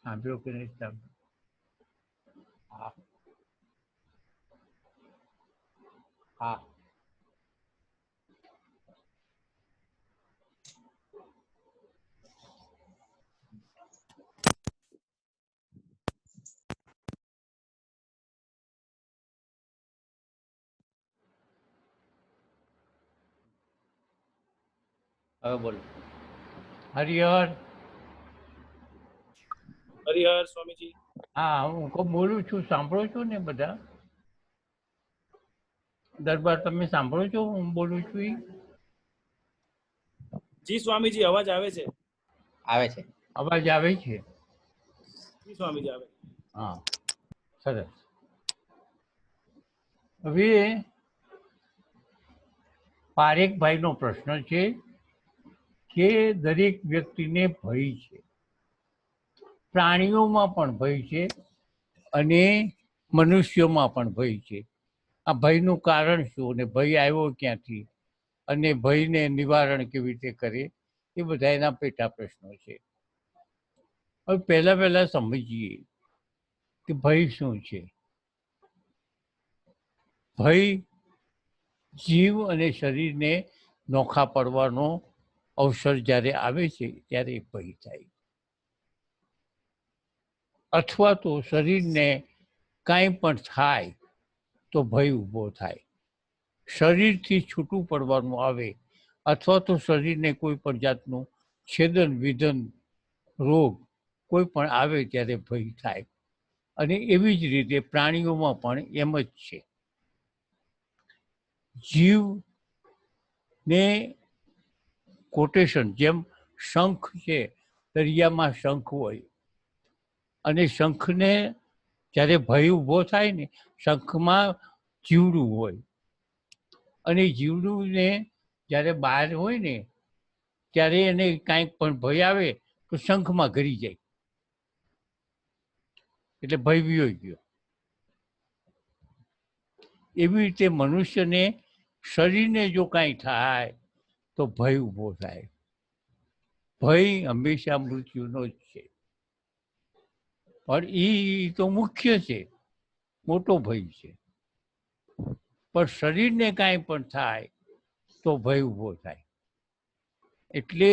સાંભળ્યો કે નહીં સાંભળ્યો? હા હા હવે બોલો. હરિહર. હરિહર સ્વામીજી. હા હું બોલું છું, સાંભળો છો ને બધા? દરબાર તમે સાંભળો છો હું બોલું છું ઈ? જી સ્વામીજી, અવાજ આવે છે. આવે છે. અવાજ આવે છે? જી સ્વામીજી આવે. હા સરસ. હવે પારેખભાઈનો પ્રશ્ન છે કે દરેક વ્યક્તિને ભય છે, પ્રાણીઓમાં પણ ભય છે અને મનુષ્યોમાં પણ ભય છે. આ ભયનું કારણ શું અને ભય આવ્યો ક્યાંથી અને ભયને નિવારણ કેવી રીતે કરે, એ બધા એના પેટા પ્રશ્નો છે. હવે પહેલા સમજીએ કે ભય શું છે. ભય જીવ અને શરીરને નોખા પડવાનો અવસર જ્યારે આવે છે ત્યારે ભય થાય, અથવા તો શરીરને કાંઈ પણ થાય તો ભય ઊભો થાય. શરીરથી છૂટું પડવાનું આવે અથવા તો શરીરને કોઈ પણ જાતનું છેદન વિધન રોગ કોઈ પણ આવે ત્યારે ભય થાય. અને એવી જ રીતે પ્રાણીઓમાં પણ એમ જ છે. જીવને કોટેશન, જેમ શંખ છે, દરિયામાં શંખ હોય અને શંખને જ્યારે ભય ઊભો થાય ને, શંખમાં જીવડું હોય અને જીવડુંને જ્યારે બહાર હોય ને ત્યારે એને કાંઈક પણ ભય આવે તો શંખમાં ઘરી જાય, એટલે ભય વિયો ગયો. એવી રીતે મનુષ્યને શરીરને જો કાંઈ થાય તો ભય ઊભો થાય. ભય હંમેશા મૃત્યુનો જ છે, પણ એ તો મુખ્ય છે, મોટો ભય છે. પણ શરીરને કાંઈ પણ થાય તો ભય ઊભો થાય. એટલે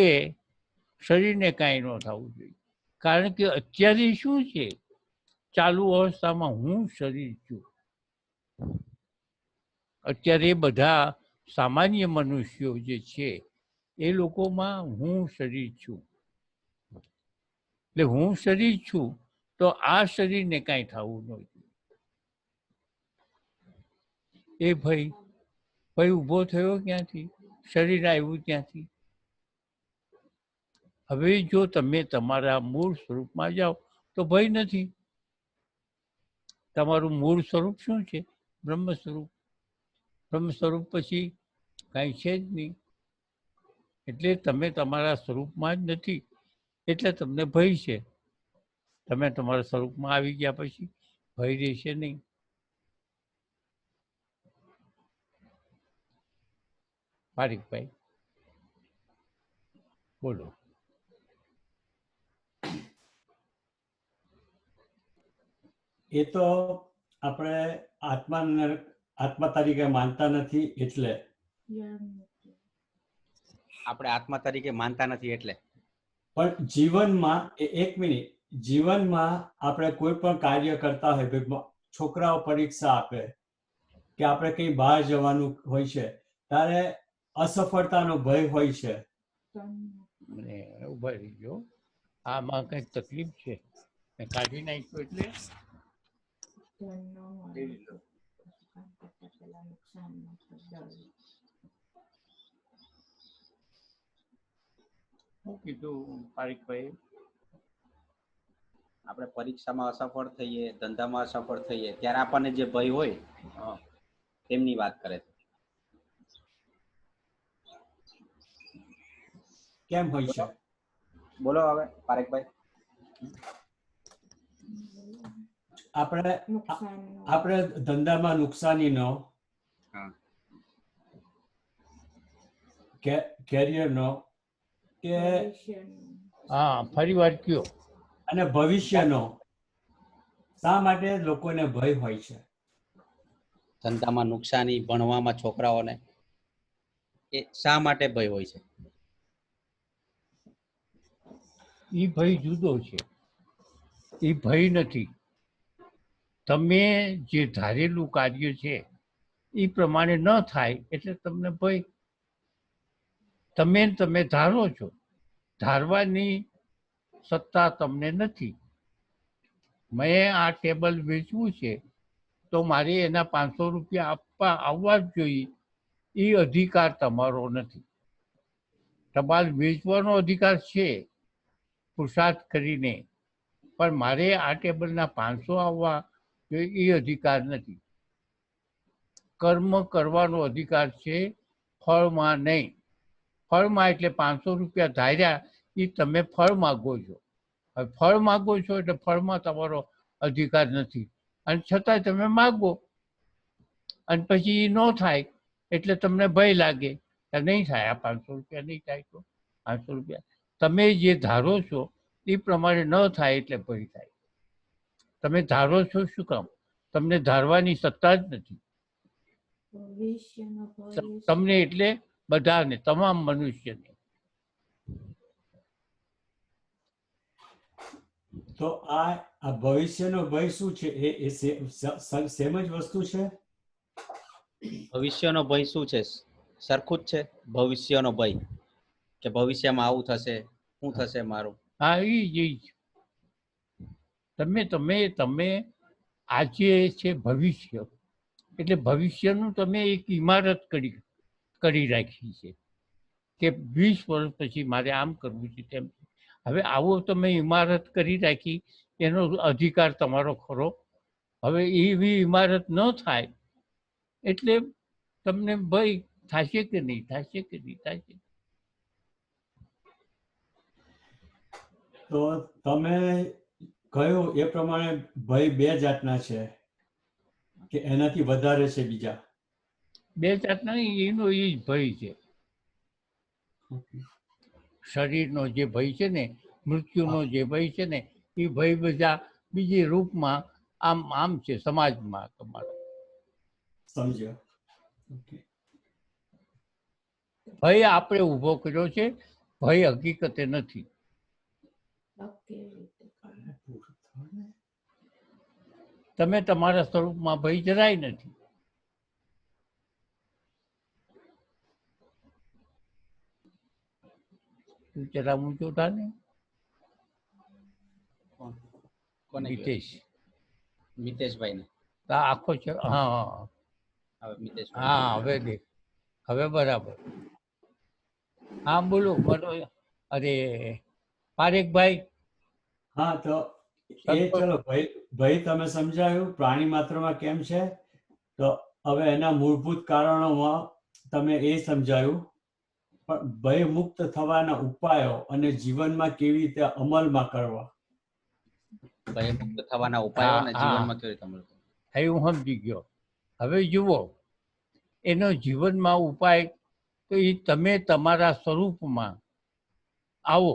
શરીરને કાંઈ ન થવું જોઈએ, કારણ કે અત્યારે શું છે, ચાલુ અવસ્થામાં હું શરીર છું. અત્યારે બધા સામાન્ય મનુષ્યો જે છે એ લોકોમાં હું શરીર છું, એટલે હું શરીર છું તો આ શરીરને કાંઈ થવું ન જોઈએ. એ ભય ઊભો થયો ક્યાંથી? શરીર આવ્યું ત્યાંથી. હવે જો તમે તમારા મૂળ સ્વરૂપમાં જાઓ તો ભય નથી. તમારું મૂળ સ્વરૂપ શું છે? બ્રહ્મ સ્વરૂપ. બ્રહ્મ સ્વરૂપ પછી કાંઈ છે જ નહીં. એટલે તમે તમારા સ્વરૂપમાં જ નથી, એટલે તમને ભય છે. તમે તમારા સ્વરૂપમાં આવી ગયા પછી ભય રહેશે નહીં. પારીખભાઈ બોલો. એ તો આપણે આત્મા તરીકે માનતા નથી, એટલે આપણે આત્મા તરીકે માનતા નથી એટલે. પણ જીવનમાં એક મિનિટ, જીવનમાં આપણે કોઈ પણ કાર્ય કરતા હોય, છોકરાઓ પરીક્ષા આપે કે આપણે કઈ બહાર જવાનું હોય છે ત્યારે અસફળતાનો ભય હોય છે. મને ઉભા રહી ગયો, આમાં કંઈક તકલીફ છે, કાઢી નાખ્યો એટલે શું કીધું પારીખભાઈ? આપણે પરીક્ષામાં અસફળ થઈએ, ધંધામાં અસફળ થઈએ ત્યારે આપણને જે ભય હોય તેમની વાત કરે છે. કેમ હોય છે? બોલો હવે પારેખભાઈ. આપણે ધંધામાં નુકસાનીનો, કેરિયરનો કે હા ફરી વાર કયો. અને ભવિષ્યનો શા માટે લોકોને ભય હોય છે? ધંધામાં નુકસાની, ભણવામાં છોકરાઓને, એ શા માટે ભય હોય છે? એ ભય જુદો છે. એ ભય નથી. તમે જે ધારેલું કાર્ય છે એ પ્રમાણે ન થાય એટલે તમને ભય. તમે ધારો છો, ધારવાની સત્તા તમને નથી. મેં આ ટેબલ વેચવું છે તો મારે એના 500 રૂપિયા આવવા જ જોઈએ, એ અધિકાર તમારો નથી. તમારે વેચવાનો અધિકાર છે પુરુષાર્થ કરીને, પણ મારે આ ટેબલના 500 આવવા જોઈએ એ અધિકાર નથી. કર્મ કરવાનો અધિકાર છે, ફળમાં નહીં. ફળમાં એટલે 500 રૂપિયા ધાર્યા એ તમે ફળ માગો છો. હવે ફળ માગો છો એટલે ફળમાં તમારો અધિકાર નથી, અને છતાંય તમે માગો, અને પછી એ ન થાય એટલે તમને ભય લાગે કે નહીં થાય, આ 500 રૂપિયા નહીં થાય તો 500 રૂપિયા. તમે જે ધારો છો એ પ્રમાણે ન થાય એટલે ભય થાય. તમે ધારો છો શું કામ? તમને ધારવાની સત્તા જ નથી. તમને એટલે બધાને, તમામ મનુષ્યને. તો આ ભવિષ્યનો ભય શું છે? એ સેમ જ વસ્તુ છે? ભવિષ્યનો ભય શું છે? સરખું જ છે. ભવિષ્યનો ભય કે ભવિષ્યમાં આવું થશે, શું થશે મારું. હા, એ જ. તમે આજે છે ભવિષ્ય, એટલે ભવિષ્યનું તમે એક ઇમારત કરી રાખી છે કે 20 વર્ષ પછી મારે આમ કરવું છે તેમ. હવે આવો તમે ઇમારત કરી રાખી, એનો અધિકાર તમારો ખરો? હવે એવી ઇમારત ન થાય એટલે તમને ભય થશે કે નહીં થશે કે નહીં થશે. તો તમે કહ્યું એ પ્રમાણે ભય બે જાતના છે કે એનાથી વધારે છે બીજા? બે જાતના નહીં, એનો એ જ ભય છે. શરીરનો જે ભય છે ને, મૃત્યુનો જે ભય છે ને, એ ભય બધા બીજી રૂપમાં આમ છે સમાજમાં તમારા. સમજ્યો. ભય આપણે ઊભો કર્યો છે, ભય હકીકતે નથી. તમે તમારા સ્વરૂપમાં ભય જરાય નથી. તું જરા ઊંચો થા ને. મિતેશભાઈ ને આખો છે. હા, હવે મિતેશભાઈ. હા, હવે દેખ, હવે બરાબર. હા, બોલો બોલો. અરે પારેખભાઈ. હા, તો ચલો ભય તમે સમજાયું પ્રાણી માત્રમાં કેમ છે, તો હવે એના મૂળભૂત કારણોમાં તમે એ સમજાયું. પણ ભય મુક્ત થવાના ઉપાયો અને જીવનમાં કેવી રીતે અમલમાં કરવા? ભય મુક્ત થવાના ઉપાયો અને જીવનમાં કેવી રીતે અમલ કરવા? હું સમજી ગયો. હવે જુઓ, એનો જીવનમાં ઉપાય તો એ તમે તમારા સ્વરૂપમાં આવો.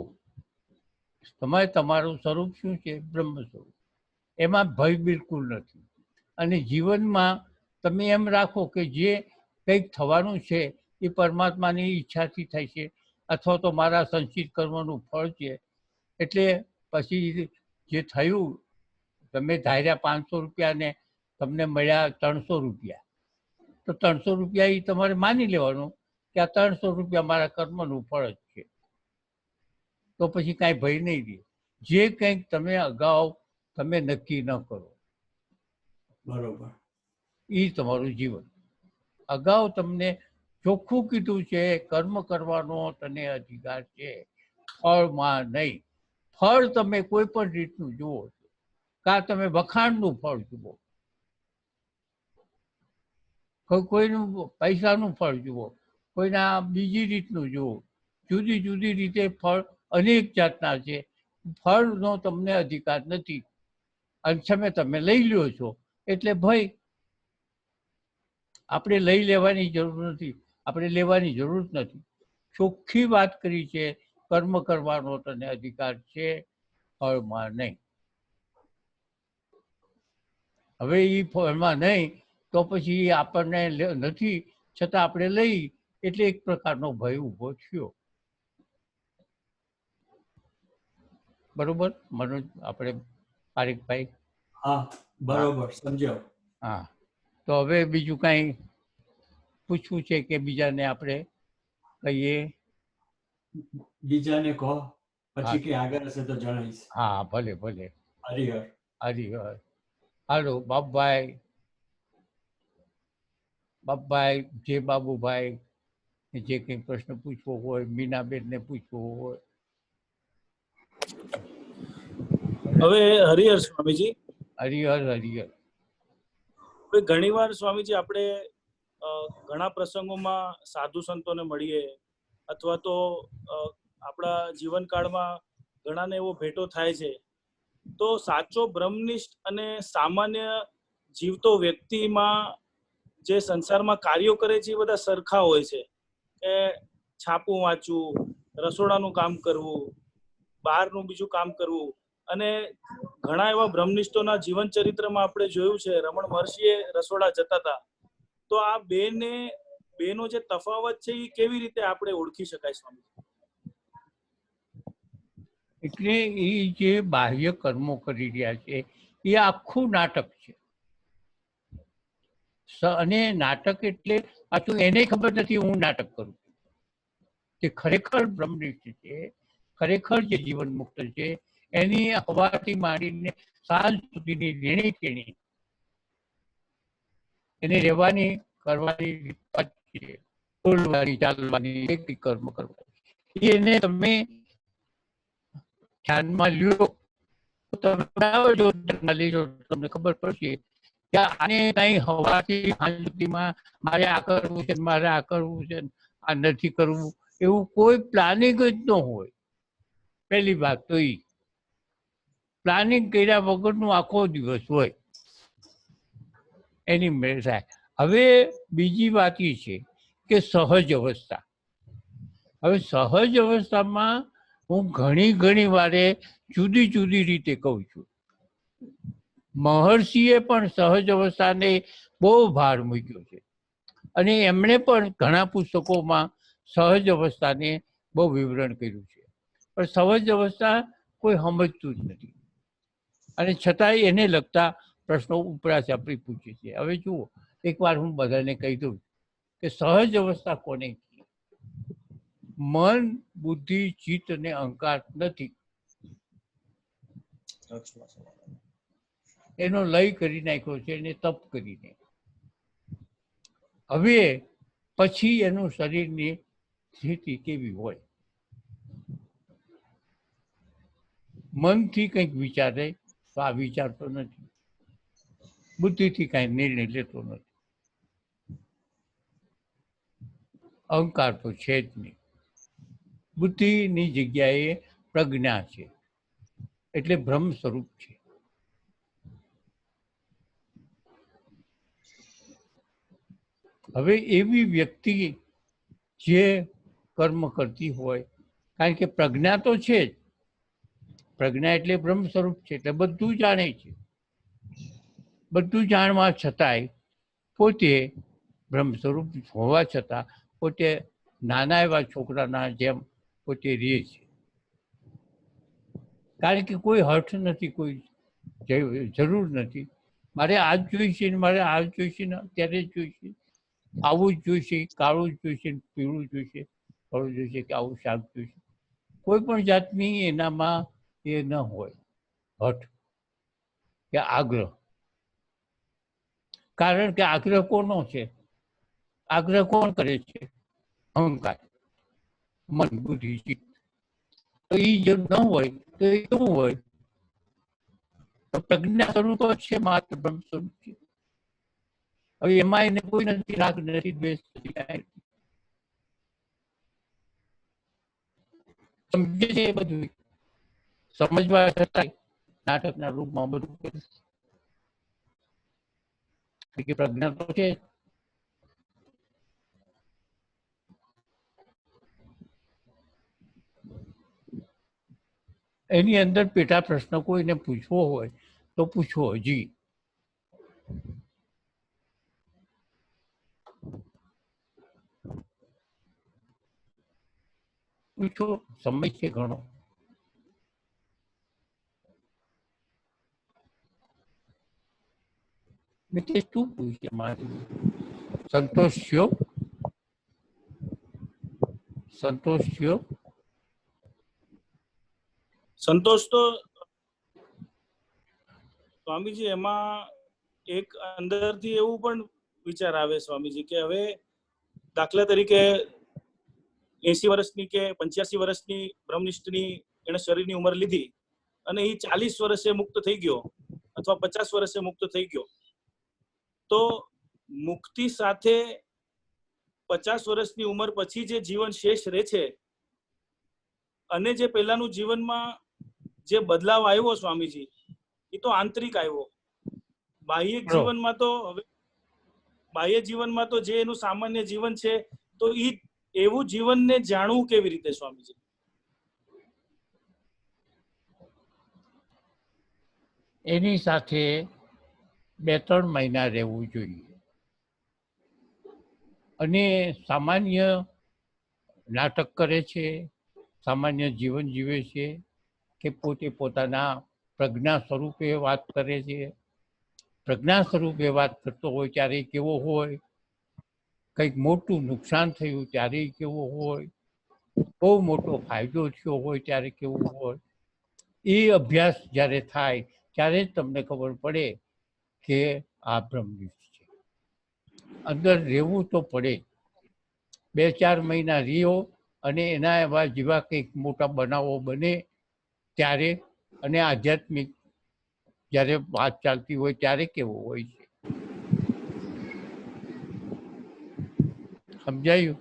તમારું સ્વરૂપ શું છે? બ્રહ્મ સ્વરૂપ. એમાં ભય બિલકુલ નથી. અને જીવનમાં તમે એમ રાખો કે જે કંઈક થવાનું છે એ પરમાત્માની ઈચ્છાથી થાય છે, અથવા તો મારા સંચિત કર્મનું ફળ છે. એટલે પછી જે થયું, તમે ધાર્યા 500 રૂપિયા ને તમને મળ્યા 300 રૂપિયા, તો 300 રૂપિયા એ તમારે માની લેવાનું કે આ 300 રૂપિયા મારા કર્મનું ફળ જ છે. તો પછી કાંઈ ભય નહીં રહે. જે કંઈક તમે અગાઉ તમે નક્કી ન કરો, બરોબર, એ તમારું જીવન. અગાઉ તમને ચોખ્ખું કીધું છે કર્મ કરવાનો તને અધિકાર છે, ફળમાં નહીં. ફળ તમે કોઈ પણ રીતનું જુઓ છો, કાં તમે વખાણનું ફળ જુઓ, કોઈનું પૈસાનું ફળ જુઓ, કોઈના બીજી રીતનું જુઓ. જુદી જુદી રીતે ફળ અનેક જાતના છે. ફળનો તમને અધિકાર નથી, અને તમે લઈ લ્યો છો એટલે ભય. આપણે લઈ લેવાની જરૂર નથી, આપણે લેવાની જરૂર નથી. ચોખ્ખી વાત કરી છે, કર્મ કરવાનો તને અધિકાર છે, ફળમાં નહીં. હવે એ ફળમાં નહીં તો પછી આપણને નથી છતાં આપણે લઈ એટલે એક પ્રકારનો ભય ઊભો થયો. બરોબર મનોજ? આપણે પારેખભાઈ? હા, બરોબર, સમજ્યો. હા, તો હવે બીજું કાંઈ પૂછવું છે કે બીજાને આપણે કહીએ? બીજાને કહો, પછી હા. કે આગળ હશે તો જણાવીશ. હા, ભલે ભલે. હરિહર. હરિહર. હાલો બાપભાઈ. બાપભાઈ, જે બાબુભાઈ જે કંઈ પ્રશ્ન પૂછવો હોય, મીનાબેનને પૂછવો હોય. હવે હરિહર સ્વામીજી, હરિહર હરિહર. હવે ઘણીવાર સ્વામીજી આપણે ઘણા પ્રસંગોમાં સાધુ સંતોને મળીએ અથવા તો આપણા જીવનકાળમાં ઘણાને એવો ભેટો થાય છે, તો સાચો બ્રહ્મનિષ્ઠ અને સામાન્ય જીવતો વ્યક્તિમાં જે સંસારમાં કાર્યો કરે છે એ બધા સરખા હોય છે, કે છાપું વાંચવું, રસોડાનું કામ કરવું, બહારનું બીજું કામ કરવું. અને ઘણા એવા બ્રહ્મનિષ્ઠોના જીવન ચરિત્રમાં આપણે જોયું છે, રમણ મહર્ષિએ રસોડા જતા હતા. તો આ બેનો જે તફાવત છે એ કેવી રીતે આપણે ઓળખી શકાય સ્વામી? એટલે એ જે બાહ્ય કર્મો કરી રહ્યા છે એ આખું નાટક છે. અને નાટક એટલે પાછું એને ખબર નથી હું નાટક કરું. જે ખરેખર બ્રહ્મનિષ્ઠ છે, ખરેખર જે જીવન મુક્ત છે, એની હવાથી માંડીને સાંજ સુધીની રેણી કેણી એને રહેવાની કરવાની બોલવાની ચાલવાની એક કર્મ કરવાની એને તમે ધ્યાનમાં લ્યો તો તમે લેજો, તમને ખબર પડશે કે આને કઈ હવાથી સાંજ સુધીમાં મારે આ કરવું છે, મારે આ કરવું છે, આ નથી કરવું, એવું કોઈ પ્લાનિંગ જ ન હોય. પહેલી વાત તો એ પ્લાનિંગ કર્યા વગરનું આખો દિવસ હોય એની મેળ થાય. હવે બીજી વાત એ છે કે સહજ અવસ્થા. હવે સહજ અવસ્થામાં હું ઘણી વારે જુદી જુદી રીતે કહું છું. મહર્ષિએ પણ સહજ અવસ્થાને બહુ ભાર મૂક્યો છે અને એમણે પણ ઘણા પુસ્તકોમાં સહજ અવસ્થાને બહુ વિવરણ કર્યું છે. પણ સહજ અવસ્થા કોઈ સમજતું જ નથી અને છતાંય એને લગતા પ્રશ્નો ઉપરાથી આપણે પૂછીએ છીએ. હવે જુઓ, એકવાર હું બધાને કહી દઉં કે સહજ અવસ્થા કોને કહીએ? મન, બુદ્ધિ, ચિત્ત અને અહંકાર નથી. એનો લય કરી નાખ્યો છે, એને તપ કરીને. હવે પછી એનું શરીરની સ્થિતિ કેવી હોય? મનથી કંઈક વિચારે તો આ વિચારતો નથી, બુદ્ધિથી કાંઈ નિર્ણય લેતો નથી, અહંકાર તો છે જ નહીં. બુદ્ધિની જગ્યાએ પ્રજ્ઞા છે, એટલે બ્રહ્મ સ્વરૂપ છે. હવે એવી વ્યક્તિ જે કર્મ કરતી હોય, કારણ કે પ્રજ્ઞા તો છે જ, પ્રજ્ઞા એટલે બ્રહ્મ સ્વરૂપ છે, એટલે બધું જાણે છે. બધું જાણવા છતાંય પોતે બ્રહ્મ સ્વરૂપ હોવા છતાં પોતે નાના એવા છોકરાના જેમ પોતે રહે છે. કારણ કે કોઈ હઠ નથી, કોઈ જરૂર નથી મારે આ જ જોઈશે ને મારે આ જ જોઈશે ને અત્યારે જ જોઈશે, આવું જ જોઈશે, કાળું જ જોઈશે, પીળું જોઈશે, કાળું જોઈશે કે આવું શાક જોઈશે. કોઈ પણ જાતની એનામાં એ ન હોય હઠ કે આગ્રહ. કારણ કે આગ્રહ કોનો છે? આગ્રહ કોણ કરે છે? અહંકાર, મન, બુદ્ધિ, ચિત્ત. તો એ જો ન હોય તો એ કેવું હોય? તો પ્રજ્ઞા સ્વરૂપ જ છે, માત્ર બ્રહ્મ સ્વરૂપ છે. હવે એમાં એને કોઈ નથી, રાગ નથી, દ્વેષ નથી, કાંઈ નથી. સમજે છે એ બધું, સમજવા છતાંય નાટકના રૂપમાં બધું કે પ્રજ્ઞા તો છે. એની અંદર પેટા પ્રશ્ન કોઈને પૂછવો હોય તો પૂછવો. જી પૂછો, સમય છે ઘણો. મિતેશ તું પૂછે મારી. સંતોષ થયો? સંતોષ થયો? સંતોષ તો સ્વામીજી એમાં એક અંદરથી એવું પણ વિચાર આવે સ્વામીજી કે હવે દાખલા તરીકે 80 વર્ષની કે 85 વર્ષની બ્રહ્મનિષ્ઠની એને શરીરની ઉંમર લીધી અને એ 40 વર્ષે મુક્ત થઈ ગયો અથવા 50 વર્ષે મુક્ત થઈ ગયો, તો મુક્તિ સાથે 50 વર્ષની ઉંમર પછી જે જીવન શેષ રહે છે અને જે પહેલાનું જીવનમાં જે બદલાવ આવ્યો સ્વામીજી, એ તો આંતરિક આવ્યો. બાહ્ય જીવનમાં તો હવે બાહ્ય જીવનમાં તો જે એનું સામાન્ય જીવન છે, તો એ એવું જીવનને જાણવું કેવી રીતે સ્વામીજી? એની સાથે 2-3 મહિના રહેવું જોઈએ અને સામાન્ય નાટક કરે છે, સામાન્ય જીવન જીવે છે કે પોતે પોતાના પ્રજ્ઞા સ્વરૂપે વાત કરે છે. પ્રજ્ઞા સ્વરૂપે વાત કરતો હોય ત્યારે કેવો હોય, કંઈક મોટું નુકસાન થયું ત્યારે કેવો હોય, બહુ મોટો ફાયદો થયો હોય ત્યારે કેવું હોય, એ અભ્યાસ જ્યારે થાય ત્યારે જ તમને ખબર પડે કે આ બ્રહ્મનિષ્ઠ છે. અંદર રહેવું તો પડે. 2-4 મહિના રહ્યો અને એના એવા જેવા કંઈક મોટા બનાવો બને ત્યારે, અને આધ્યાત્મિક જ્યારે વાત ચાલતી હોય ત્યારે કેવો હોય છે. સમજાયું?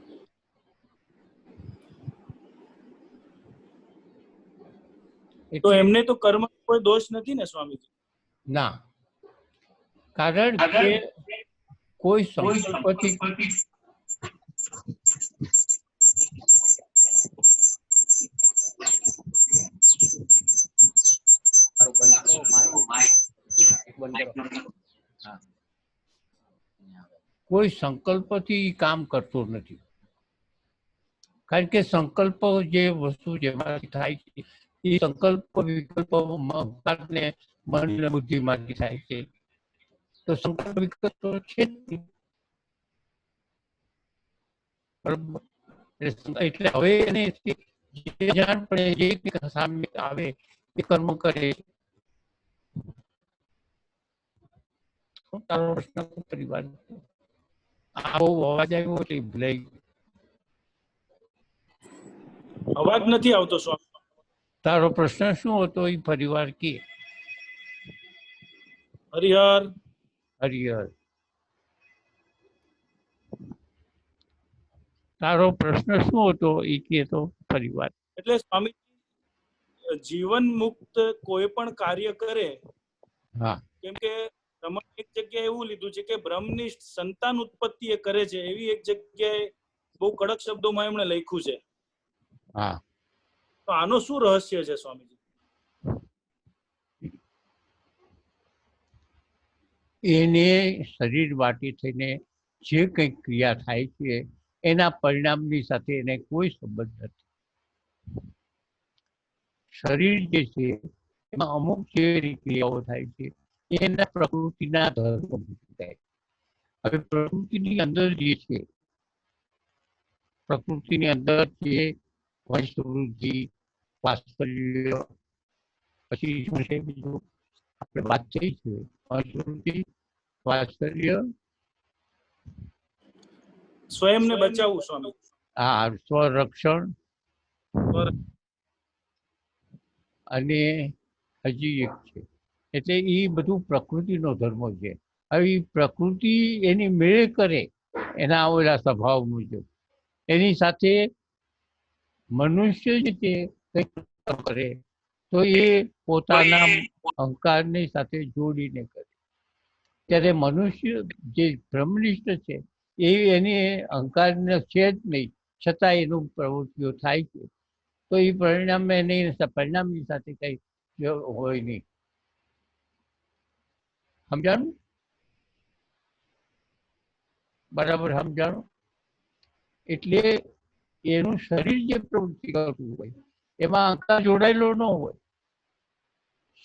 તો એમને તો કર્મ કોઈ દોષ નથી ને સ્વામીજી? ના, કારણ કે કોઈ સંકલ્પથી કોઈ સંકલ્પથી કામ કરતો નથી. કારણ કે સંકલ્પ જે વસ્તુ જેમાંથી થાય છે એ સંકલ્પ વિકલ્પ અહંકારને મન અને બુદ્ધિમાંથી થાય છે. તો સંકલ્પ વિકલ્પ તો છે જ નહીં. બરાબર? એટલે હવે એને જે જાણ પડે, જે સામે આવે એ કર્મ કરે. તારો પ્રશ્ન પરિવાર આ બહુ અવાજ આવ્યો એટલે ભૂલાઈ ગયો. અવાજ નથી આવતો સ્વામી. તારો પ્રશ્ન શું હતો એ પરિવાર કે? હરિહર. હરિહર, તારો પ્રશ્ન શું હતો એ કે તો પરિવાર. એટલે સ્વામી જીવન મુક્ત કોઈ પણ કાર્ય કરે, હા, કેમ કે એક જગ્યાએ એવું લીધું છે કે બ્રહ્મનિષ્ઠ સંતાન ઉત્પત્તિ એ કરે છે, એવી એક જગ્યાએ બહુ કડક શબ્દોમાં એમણે લખ્યું છે. હા, તો આનો શું રહસ્ય છે સ્વામીજી? એને શરીર વાટી થઈને જે કંઈક ક્રિયા થાય છે એના પરિણામની સાથે એને કોઈ સંબંધ નથી. શરીર જે છે એમાં અમુક જે ક્રિયાઓ થાય છે એના પ્રકૃતિના ધર્મ થાય. હવે પ્રકૃતિની અંદર જે છે, પ્રકૃતિની અંદર જે વંશવૃદ્ધિ, વાત્સલ્ય, પછી શું છે બીજું આપણે વાત થઈ છે, વંશવૃદ્ધિ, વાત્સલ્ય, સ્વયંને બચાવવું સ્વામી. આ સ્વરક્ષણ, અને હજી એક છે, એટલે એ બધું પ્રકૃતિનો ધર્મ છે. હવે પ્રકૃતિ એની મેળે કરે એના ઓલા સ્વભાવ મુજબ, એની સાથે મનુષ્ય જે છે કંઈક કરે તો એ પોતાના અહંકારની સાથે જોડીને કરે. ત્યારે મનુષ્ય જે બ્રહ્મનિષ્ઠ છે એ એની અહંકારને છે જ નહીં, છતાં એનું પ્રવૃત્તિઓ થાય છે. તો એ પરિણામે નહીં, પરિણામની સાથે કઈ હોય નહીં. સમજાણું? બરાબર સમજાણું? એટલે એનું શરીર જે પ્રવૃત્તિ કરતું હોય એમાં અહંકાર જોડાયેલો ન હોય.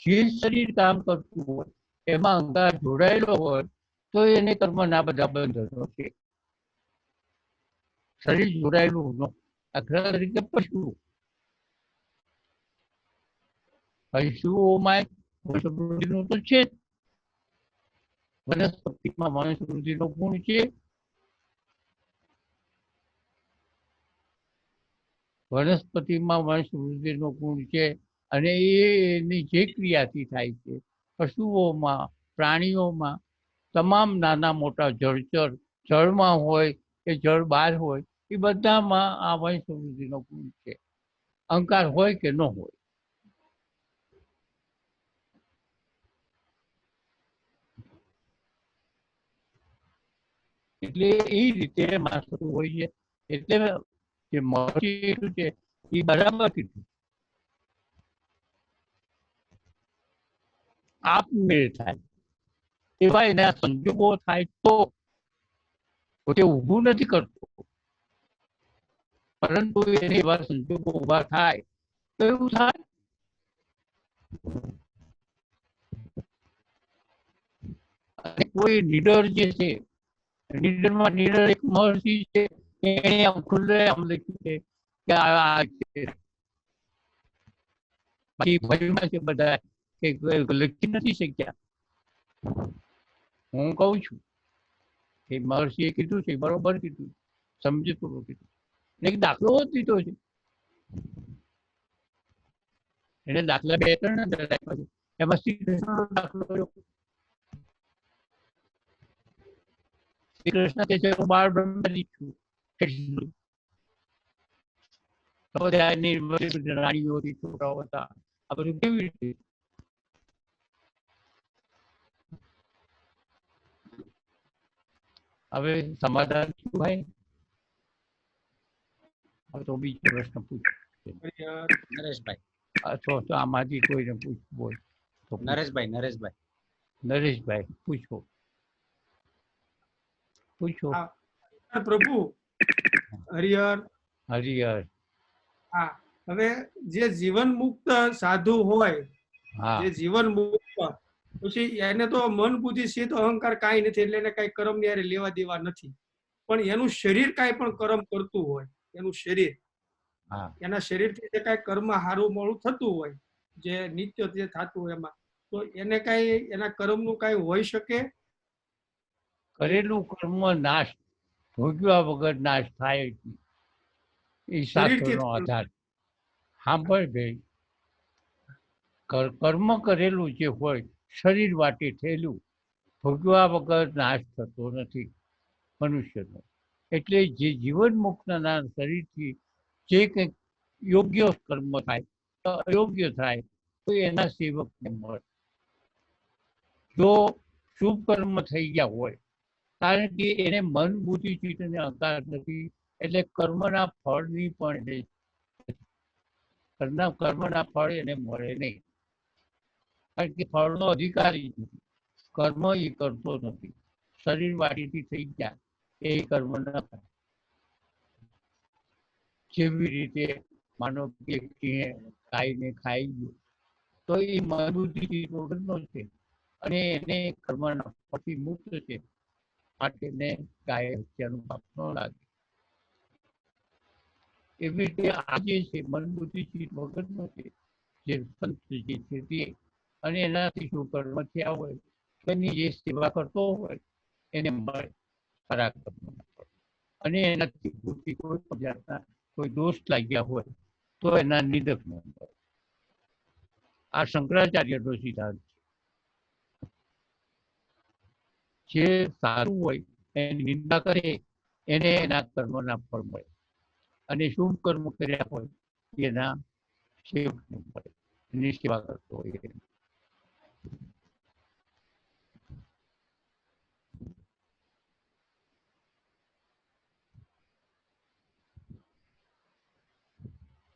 જે શરીર કામ કરતું હોય એમાં અહંકાર જોડાયેલો હોય તો એને કર્મના બધા બંધનો છે. શરીર જોડાયેલું ન. દાખલા તરીકે પશુઓમાં વંશવૃદ્ધિનું તો છે જ. વનસ્પતિમાં વંશવૃદ્ધિનો ગુણ છે. વનસ્પતિમાં વંશવૃદ્ધિનો ગુણ છે અને એની જે ક્રિયાથી થાય છે. પશુઓમાં, પ્રાણીઓમાં, તમામ નાના મોટા જળચર, જળમાં હોય કે જળ બહાર હોય, એ બધામાં આ વંશવૃદ્ધિનો ગુણ છે. અહંકાર હોય કે ન હોય. એટલે એ રીતે માણસો હોય છે. એટલે જે મહર્ષિ છે એ બરાબર કીધું. આપમેળે થાય એવા એના સંજોગો થાય તો પોતે ઊભું નથી કરતો, પરંતુ એને એવા સંજોગો ઉભા થાય તો એવું થાય. અને કોઈ નીડર જે છે, નીડરમાં નીડર એક મહર્ષિ છે, એને આમ ખુલ્લે આમ લખ્યું છે કે આ છે. બાકી ભયમાં છે બધા કે લખી નથી શક્યા. હું કઉ છું કે મહર્ષિએ કીધું છે બરોબર કીધું, સમજતું કીધું. એક દાખલો જ દીધો છે. એને દાખલા 2-3 જ આપ્યા છે. એમાં શ્રી કૃષ્ણનો દાખલો શ્રી કૃષ્ણ કે છે હું બાળ બ્રહ્મચારી છું. રાણીઓ હતી, છોકરાઓ હતા. આ બધું કેવી રીતે? હવે સમાધાન શું ભાઈ? હવે તો બીજો પ્રશ્ન પૂછો. નરેશભાઈ અથવા તો આમાંથી કોઈને પૂછ બોલ. નરેશભાઈ પૂછો. પ્રભુ હરિહર. હા, હવે જે જીવન મુક્ત સાધુ હોય, જે જીવન મુક્ત, પછી એને તો મન બુદ્ધિ સીધ અહંકાર કાંઈ નથી, એટલે એને કઈ કર્મ ની લેવા દેવા નથી. પણ એનું શરીર કાંઈ પણ કર્મ કરતું હોય, એનું શરીર, એના શરીરથી જે કાંઈ કર્મ હારું મોડું થતું હોય, જે નિત્ય જે થતું હોય એમાં, તો એને કાંઈ એના કર્મનું કાંઈ હોઈ શકે? કરેલું કર્મ નાશ ભોગવ્યા વગર નાશ થાય. એ શાસ્ત્રનો આધાર. સાંભળ ભાઈ, કર્મ કરેલું જે હોય શરીર વાટે થયેલું ભોગવ્યા વગર નાશ થતો નથી મનુષ્યનો. એટલે જે જીવન મુક્તના શરીરથી જે કંઈક યોગ્ય કર્મ થાય, અયોગ્ય થાય તો એના સેવકને મળે. જો શુભ કર્મ થઈ ગયા હોય, કારણ કે એને મન બુદ્ધિ ચિત્ત અને અહંકાર નથી, એટલે કર્મના ફળની પણ કર્મના ફળ એને મળે નહીં. કારણ કે ફળનો અધિકારી નથી. કર્મ એ કરતો નથી. શરીર વાડીથી થઈ ગયા એ કર્મ ન થાય. જેવી રીતે માનો કે ગાયને ખાઈ ગયું તો એ મન બુદ્ધિ વગરનો છે અને એને કર્મના ફળથી મુક્ત છે, માટે એને ગાય હત્યાનું પાપ ન લાગે. એવી રીતે આ જે છે મન બુદ્ધિ વગરનો છે, જે સંત જે છે તે, અને એનાથી શું કર્મ થયા હોય એની જે સેવા કરતો હોય એને મળે ખરા કર્મ. અને એનાથી કોઈ જાતના કોઈ દોષ લાગ્યા હોય તો એના નિદક ન મળે. આ શંકરાચાર્યનો સિદ્ધાંત છે. જે સારું હોય એની નિંદા કરે એને એના કર્મના ફળ મળે, અને શુભ કર્મ કર્યા હોય એના સેવકને મળે, એની સેવા કરતો હોય.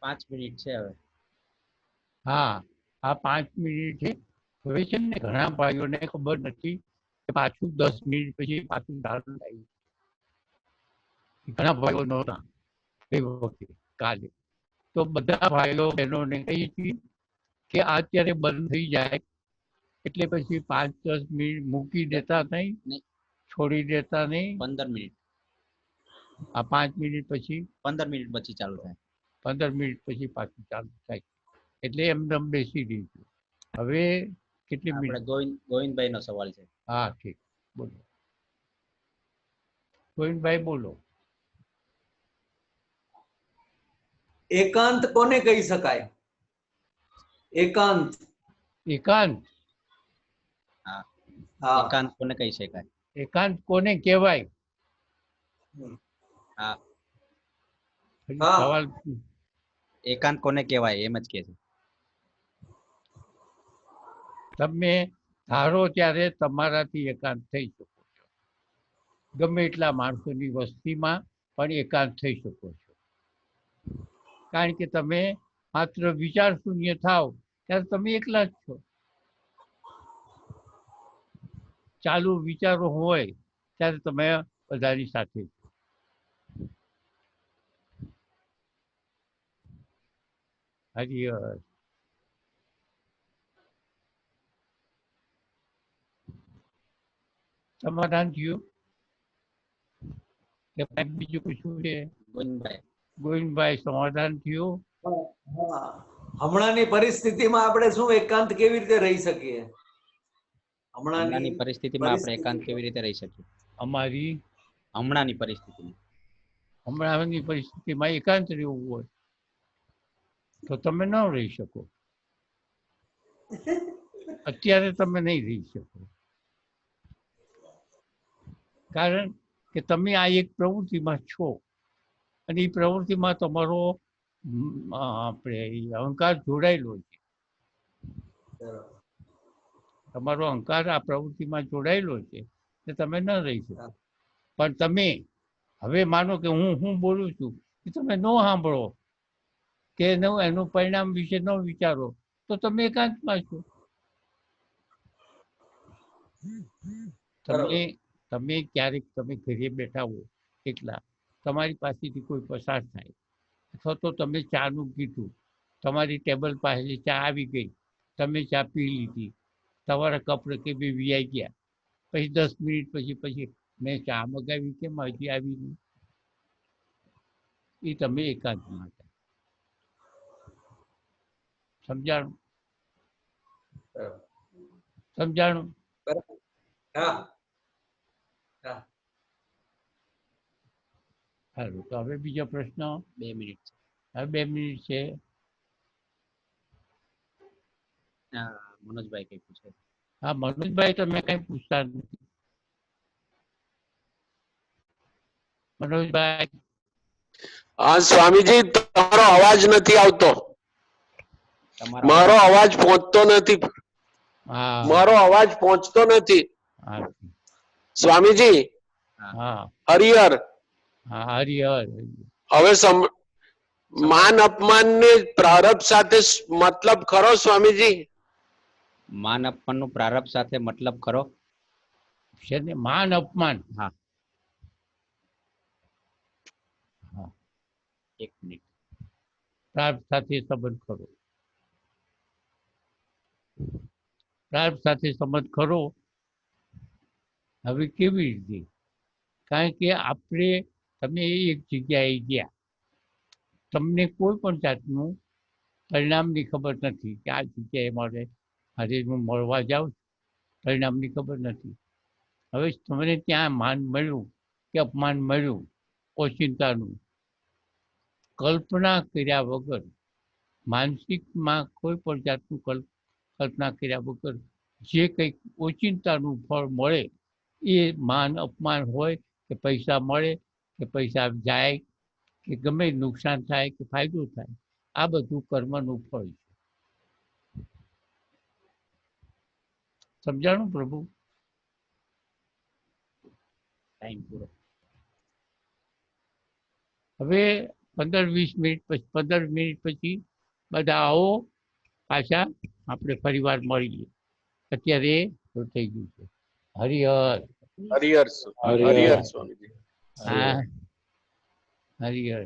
5 મિનિટ છે હવે. હા, આ 5 મિનિટ છે. હવે છે ને ઘણા ભાઈઓને ખબર નથી કે પાછું 10 મિનિટ પછી પાછું ચાલુ થાય. ઘણા ભાઈઓ નહોતા એ વખતે કાલે. તો બધા ભાઈઓ બહેનોને કહીએ છીએ કે આ અત્યારે બંધ થઈ જાય એટલે પછી 5-10 મિનિટ મૂકી દેતા નહીં, નહીં. છોડી દેતા નહીં. 15 મિનિટ આ 5 મિનિટ પછી 15 મિનિટ પછી ચાલુ થાય. 15 મિનિટ પછી પાછું ચાલુ થાય એટલે એમને બેસી રહીશું. હવે કેટલી આપણે મિનિટ? ગોવિંદભાઈ નો સવાલ છે. હા, ઠીક, બોલો ગોવિંદભાઈ, બોલો. એકાંત કોને કહી શકાય? એકાંત. એકાંત. હા, હા. એકાંત કોને કહી શકાય? એકાંત કોને કહેવાય? હા, હા. સવાલ એકાંત કોને કહેવાય એમ જ કે છે. તમે ધારો ત્યારે તમારાથી એકાંત થઈ શકો છો. ગમે એટલા માણસોની વસ્તીમાં પણ એકાંત થઈ શકો છો. કારણ કે તમે માત્ર વિચાર શૂન્ય થાવ ત્યારે તમે એકલા જ છો. ચાલુ વિચારો હોય ત્યારે તમે બધાની સાથે છો. હરિહર. સમાધાન થયું કે બીજું કશું છે? ગોવિંદભાઈ, ગોવિંદભાઈ, સમાધાન થયું? હા. હમણાંની પરિસ્થિતિમાં આપણે શું એકાંત કેવી રીતે રહી શકીએ? હમણાંની પરિસ્થિતિમાં આપણે એકાંત કેવી રીતે રહી શકીએ? અમારી હમણાંની પરિસ્થિતિમાં હમણાંની પરિસ્થિતિમાં એકાંત રહેવું હોય તો તમે ન રહી શકો. અત્યારે તમે નહીં રહી શકો કારણ કે તમે આ એક પ્રવૃત્તિમાં છો અને એ પ્રવૃત્તિમાં તમારો આપણે અહંકાર જોડાયેલો છે. તમારો અહંકાર આ પ્રવૃત્તિમાં જોડાયેલો છે તે તમે ન રહી શકો. પણ તમે હવે માનો કે હું બોલું છું કે તમે ન સાંભળો કે એનું પરિણામ વિશે ન વિચારો તો તમે એકાંતમાં છો. તમે ક્યારેક તમે ઘરે બેઠા હો એકલા, તમારી પાસેથી કોઈ પસાર થાય અથવા તો તમે ચાનું કીધું, તમારી ટેબલ પાસે ચા આવી ગઈ, તમે ચા પી લીધી, તમારા કપ કે બે વિયાઈ ગયા, પછી 10 મિનિટ પછી મેં ચા મગાવી કેમ હજી આવી નહીં? એ તમે એકાંતમાં હતા. સમજાણું? સમજાણું? સારું, તો હવે બીજો પ્રશ્ન. 2 મિનિટ હવે 2 મિનિટ છે. મનોજભાઈ કઈ પૂછે? હા, મનોજભાઈ, તમે કઈ પૂછતા નથી. મનોજભાઈ. હા સ્વામીજી, તમારો અવાજ નથી આવતો. મારો અવાજ પહોંચતો નથી. મારો અવાજ પહોંચતો નથી સ્વામીજી. હા, હરિહર. હા, હરિહર. હવે માન અપમાન ને પ્રારબ્ધ સાથે મતલબ ખરો સ્વામીજી? માન અપમાન નું પ્રારબ્ધ સાથે મતલબ ખરો? માન અપમાન? હા. 1 મિનિટ. પ્રારબ્ધ સાથે સંબંધ ખરો. પ્રારબ્ધ સાથે સંબંધ ખરો. હવે કેવી રીતે? કારણ કે તમે એક જગ્યાએ ગયા, તમને કોઈ પણ જાતનું પરિણામની ખબર નથી કે આ જગ્યાએ મારે આજે હું મળવા જાઉં, પરિણામની ખબર નથી. હવે તમને ત્યાં માન મળ્યું કે અપમાન મળ્યું ઓચિંતાનું, કલ્પના કર્યા વગર, માનસિકમાં કોઈ પણ જાતનું કલ્પના કર્યા વગર જે કંઈક ઓચિંતાનું ફળ મળે એ માન અપમાન હોય કે પૈસા મળે કે પૈસા જાય કે ગમે નુકસાન થાય કે ફાયદો થાય, આ બધું કર્મનું ફળ છે. સમજાણું પ્રભુ? ટાઈમ પૂરો. હવે 15-20 મિનિટ પછી 15 મિનિટ પછી બધા આવો પાછા આપણે ફરીવાર મળીએ. અત્યારે એ થઈ ગયું છે. હરિહર. હરિહર હરિહર સ્વામીજી. હા હરિહર.